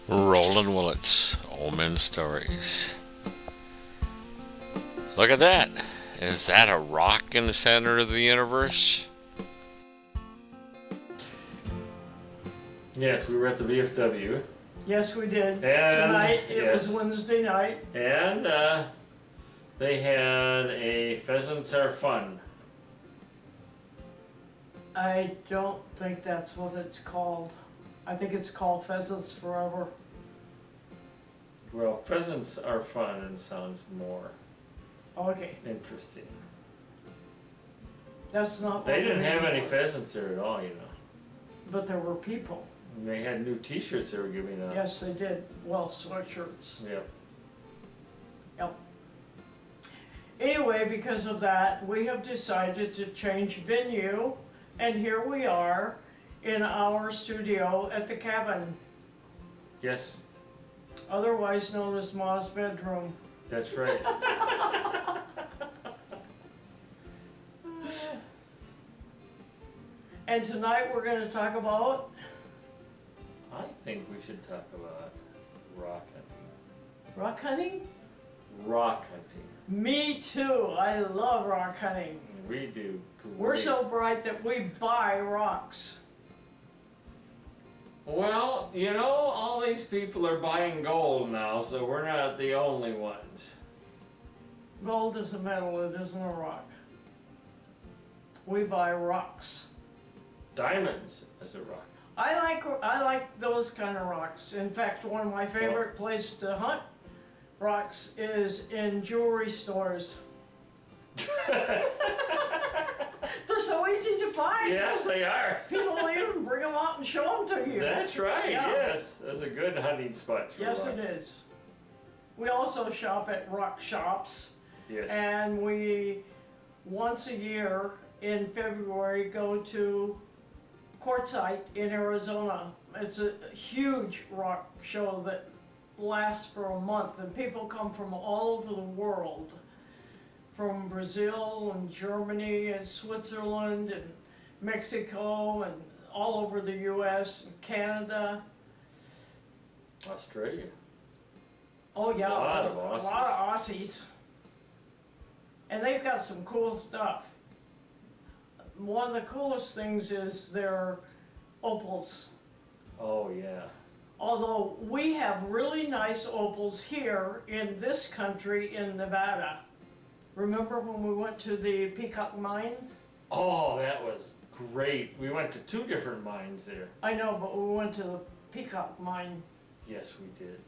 Roland Willett's Omen Stories. Look at that. Is that a rock in the center of the universe? Yes, we were at the VFW. Yes, we did. And, Tonight, it yes. was Wednesday night. And they had a Pheasants Are Fun. I don't think that's what it's called. I think it's called Pheasants Forever. Well, Pheasants Are Fun and sounds more Okay, interesting. that's not They what didn't the have name any was. pheasants there at all, you know. But there were people. And they had new T-shirts they were giving out. Yes, they did. Well, sweatshirts. Yep. Yep. Anyway, because of that, we have decided to change venue, and here we are in our studio at the cabin, Yes, otherwise known as Ma's bedroom. that's right. And tonight we're going to talk about I think we should talk about rock hunting. rock hunting. Rock hunting. Me too. I love rock hunting. We do. We're great. so bright that we buy rocks. Well, you know, all these people are buying gold now, so we're not the only ones. Gold is a metal, it isn't a rock. We buy rocks. Diamonds as a rock. I like those kind of rocks. In fact, one of my favorite places to hunt rocks is in jewelry stores. They're so easy to find. Yes, they are. People even bring them out and show them to you. That's right, Yeah. yes. That's a good hunting spot for Yes, rocks. it is. We also shop at rock shops, Yes. and we once a year in February go to Quartzsite in Arizona. It's a huge rock show that lasts for a month, and people come from all over the world, from Brazil and Germany and Switzerland and Mexico and all over the US and Canada. Australia. Oh yeah, A lot a of lot of Aussies. And they've got some cool stuff. One of the coolest things is their opals. Oh, yeah. Although we have really nice opals here in this country in Nevada. Remember when we went to the Peacock Mine? Oh, that was great. We went to 2 different mines there. I know, but we went to the Peacock Mine. Yes, we did.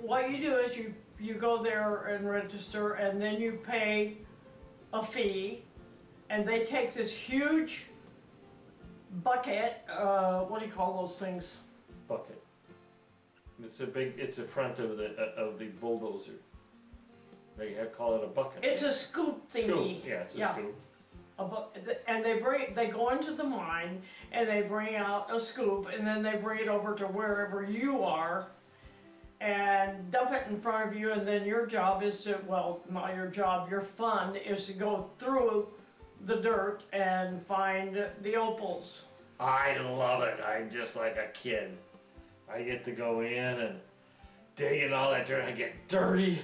What you do is you go there and register, and then you pay a fee, and they take this huge bucket, what do you call those things? Bucket. It's the front of the bulldozer. They call it a bucket. It's a scoop thingy. Scoop. Yeah, it's a scoop. And they go into the mine, and they bring out a scoop, and then they bring it over to wherever you are, and dump it in front of you, and then your job is to, well, not your job, your fun is to go through the dirt and find the opals. I love it. I'm just like a kid. I get to go in and dig in all that dirt. I get dirty.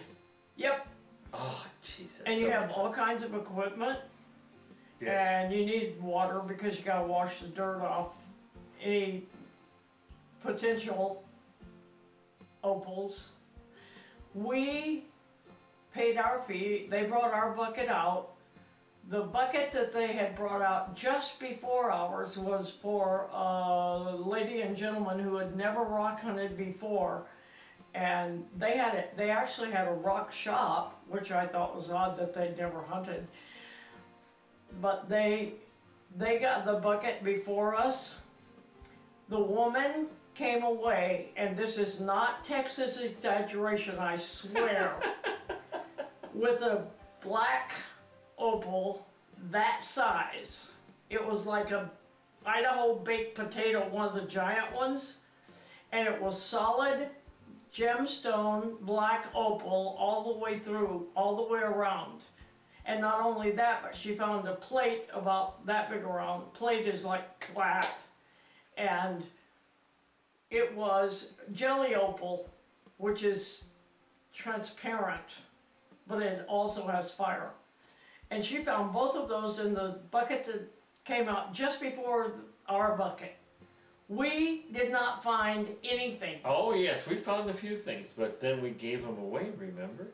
Yep. Oh, Jesus. And you have all kinds of equipment, Yes. and you need water because you gotta wash the dirt off any potential opals. We paid our fee. They brought our bucket out. The bucket that they had brought out just before ours was for a lady and gentleman who had never rock hunted before, and they actually had a rock shop, which I thought was odd that they'd never hunted. But they got the bucket before us. The woman came away, and this is not Texas exaggeration, I swear, with a black opal that size. It was like a Idaho baked potato, one of the giant ones, and it was solid gemstone black opal all the way through, all the way around. And not only that, but she found a plate about that big around. Plate is like flat, and it was jelly opal, which is transparent, but it also has fire. And she found both of those in the bucket that came out just before our bucket. We did not find anything. Oh yes, we found a few things, but then we gave them away, remember?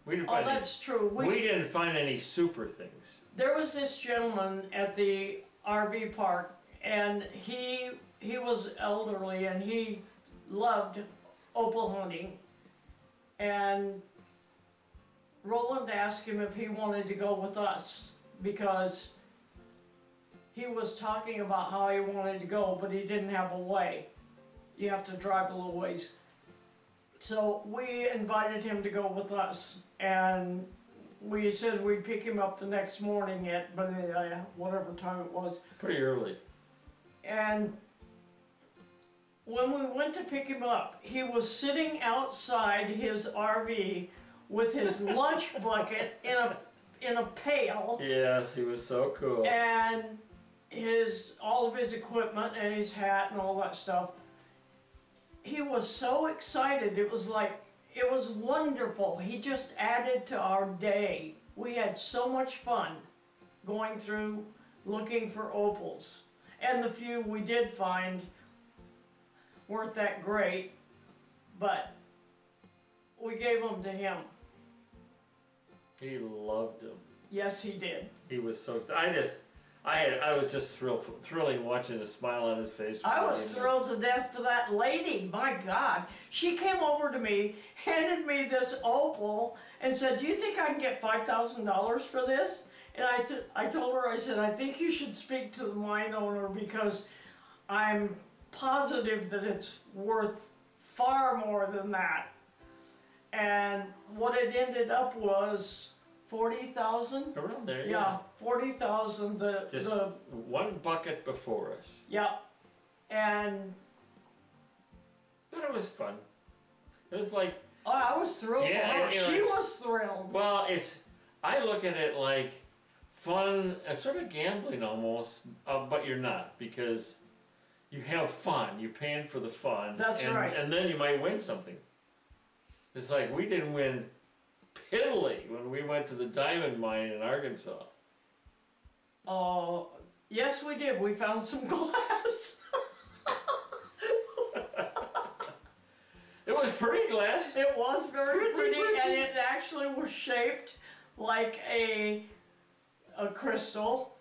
We didn't Oh, find that's true. we didn't find any super things. There was this gentleman at the RV park, and he was elderly, and he loved opal hunting. And Roland asked him if he wanted to go with us, because he was talking about how he wanted to go, but he didn't have a way. You have to drive a little ways. So we invited him to go with us, and we said we'd pick him up the next morning at whatever time it was. Pretty early. And when we went to pick him up, he was sitting outside his RV with his lunch bucket in a pail. Yes, he was so cool. And all of his equipment and his hat and all that stuff. He was so excited. It was wonderful. He just added to our day. We had so much fun going through looking for opals. And the few we did find weren't that great, but we gave them to him. He loved them. Yes, he did. He was so excited. I was just thrilling watching the smile on his face. I was thrilled to death for that lady. My God. She came over to me, handed me this opal, and said, "Do you think I can get $5,000 for this?" And I told her, I said, "I think you should speak to the mine owner, because I'm positive that it's worth far more than that." And what it ended up was 40,000. Around there, Yeah, 40,000. Just one bucket before us. Yeah, and But it was fun. It was like, oh, I was thrilled for her. you know, She was thrilled. well, I look at it like fun, sort of gambling almost, but you're not, because you have fun. You're paying for the fun. That's right. And then you might win something. It's like we didn't win piddly when we went to the diamond mine in Arkansas. Oh, yes, we did. We found some glass. It was pretty glass. It was very pretty, pretty. and it actually was shaped like a crystal.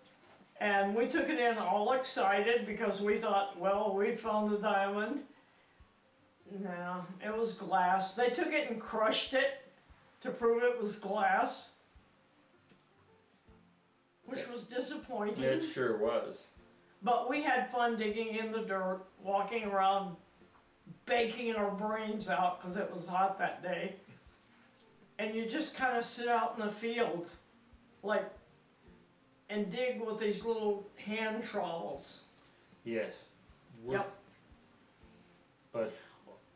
And we took it in all excited because we thought, well, we found a diamond. No, it was glass. They took it and crushed it to prove it was glass, which was disappointing. It sure was. But we had fun digging in the dirt, walking around, baking our brains out because it was hot that day. And you just kind of sit out in the field, and dig with these little hand trowels. Yes. Yep. But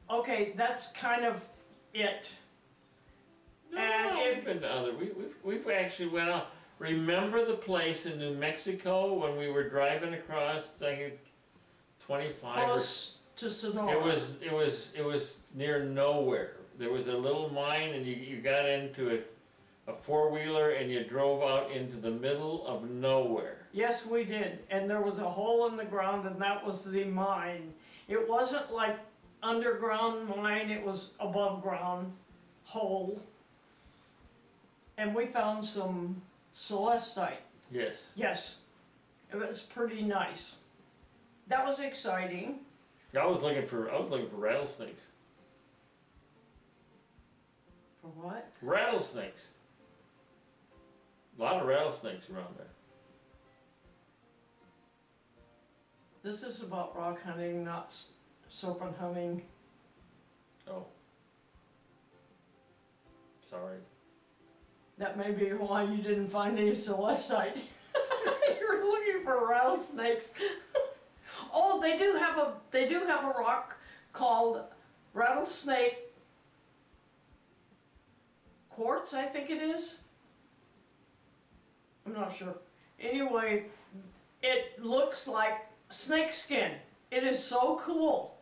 okay, that's kind of it. no, And we've been to other. We've actually went out. Remember the place in New Mexico when we were driving across, I think, 25 Close to Sonora. It was near nowhere. There was a little mine, and you got into a four-wheeler, and you drove out into the middle of nowhere. Yes, we did. And there was a hole in the ground, and that was the mine. It wasn't like underground mine, it was above ground hole. And we found some celestite. Yes. Yes, it was pretty nice. That was exciting. I was looking for rattlesnakes. For what? Rattlesnakes. A lot of rattlesnakes around there. This is about rock hunting, not serpent hunting. Oh. Sorry. That may be why you didn't find any celestite. You're looking for rattlesnakes. Oh, they do have a rock called rattlesnake quartz, I think it is. I'm not sure. Anyway, it looks like snake skin. It is so cool.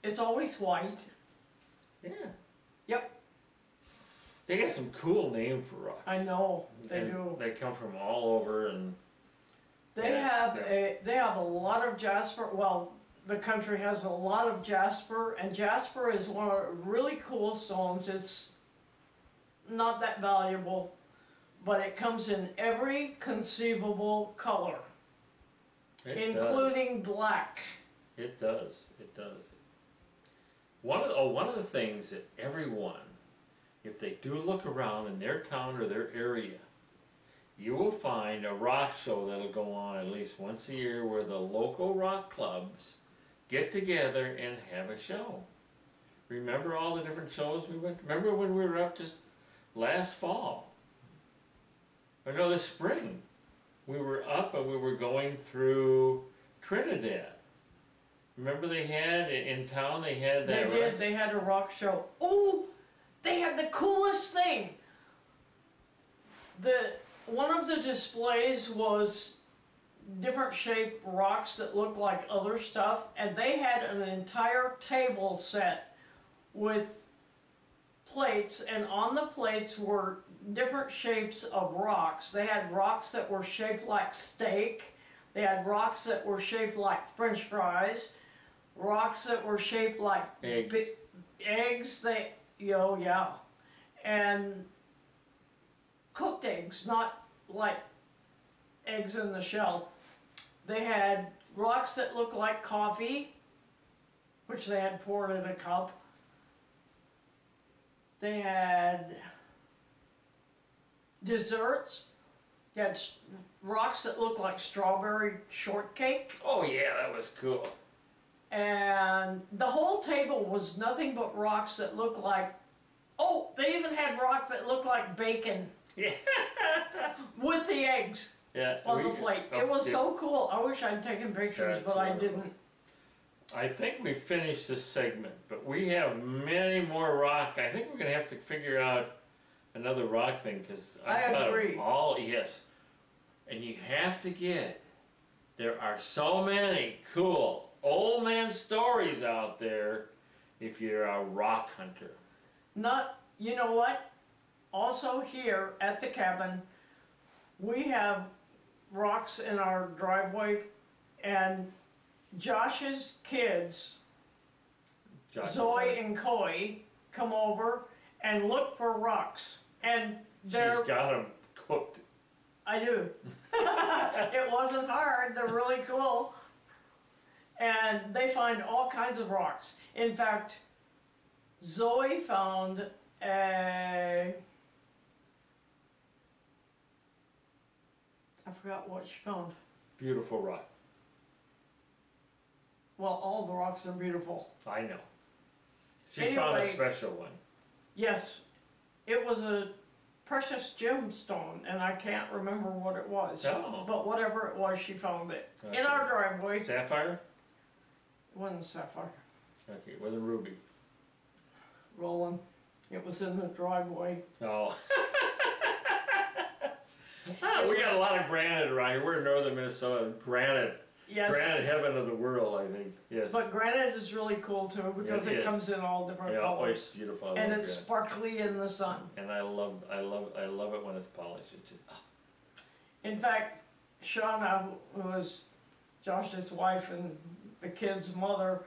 It's always white. Yeah. Yep. They got some cool name for rocks. I know, they And do. They come from all over, and They have a lot of jasper. Well, the country has a lot of jasper, and jasper is one of really cool stones. It's not that valuable, but it comes in every conceivable color, including black. It does. It does. One of the things that everyone, if they do look around in their town or their area, you will find a rock show that'll go on at least once a year where the local rock clubs get together and have a show. Remember all the different shows we went? Remember when we were up just last fall? Or no, this spring. We were up and we were going through Trinidad. Remember they had, in town, they had that... They did, they had a rock show. Oh, they had the coolest thing. One of the displays was different shaped rocks that looked like other stuff, and they had an entire table set with plates, and on the plates were different shapes of rocks. They had rocks that were shaped like steak, they had rocks that were shaped like French fries, rocks that were shaped like eggs, and cooked eggs, not like eggs in the shell. They had rocks that looked like coffee, which they had poured in a cup. They had desserts. They had rocks that looked like strawberry shortcake. Oh yeah, that was cool. And the whole table was nothing but rocks that looked like, oh, they even had rocks that looked like bacon. Yeah. With the eggs on the plate. It was so cool. I wish I'd taken pictures, but I didn't. I think we finished this segment, but we have many more rock. I think we're going to have to figure out another rock thing, because I thought agree. Yes. And you have to get, there are so many cool old man stories out there if you're a rock hunter. You know what? Also here at the cabin, we have rocks in our driveway, and Josh's kids, Zoe and Coy, come over and look for rocks. And she's got them cooked. I do. It wasn't hard. They're really cool. And they find all kinds of rocks. In fact, Zoe found I forgot what she found. Beautiful rock. Well, all the rocks are beautiful. I know. She found a special one. Yes. It was a precious gemstone, and I can't remember what it was. Oh. But whatever it was, she found it. Okay. In our driveway. Sapphire? It wasn't sapphire. Okay, it wasn't ruby. Roland. It was in the driveway. Oh. We got a lot of granite around here. We're in northern Minnesota. Granite. Yes. Granite heaven of the world, I think. Yes. But granite is really cool too, because it comes in all different colors. It's beautiful. And it's sparkly in the sun. And I love it when it's polished. It's just. Oh. In fact, Shauna, who was Josh's wife and the kid's mother,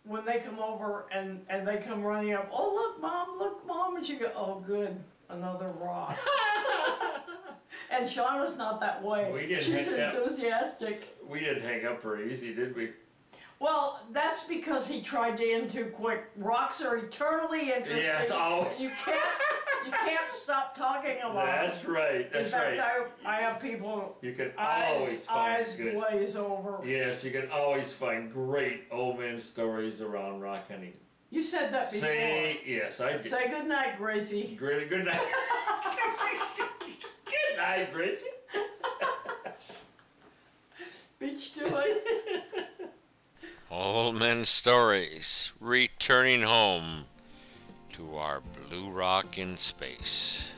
when they come over and they come running up, oh look mom, and she go, oh good, another rock. And Shauna's not that way. She's enthusiastic. We didn't hang up very easy, did we? Well, that's because he tried to end too quick. Rocks are eternally interesting. Yes, always. You can't stop talking about That's them. right. That's right. In fact, I have people. You can always find eyes good. glaze over. Yes, you can always find great old man stories around rock hunting. You said that before. Yes, I did. Say good night, Gracie. Good night. Good night, Gracie. Beach to it. Old men stories, returning home to our blue rock in space.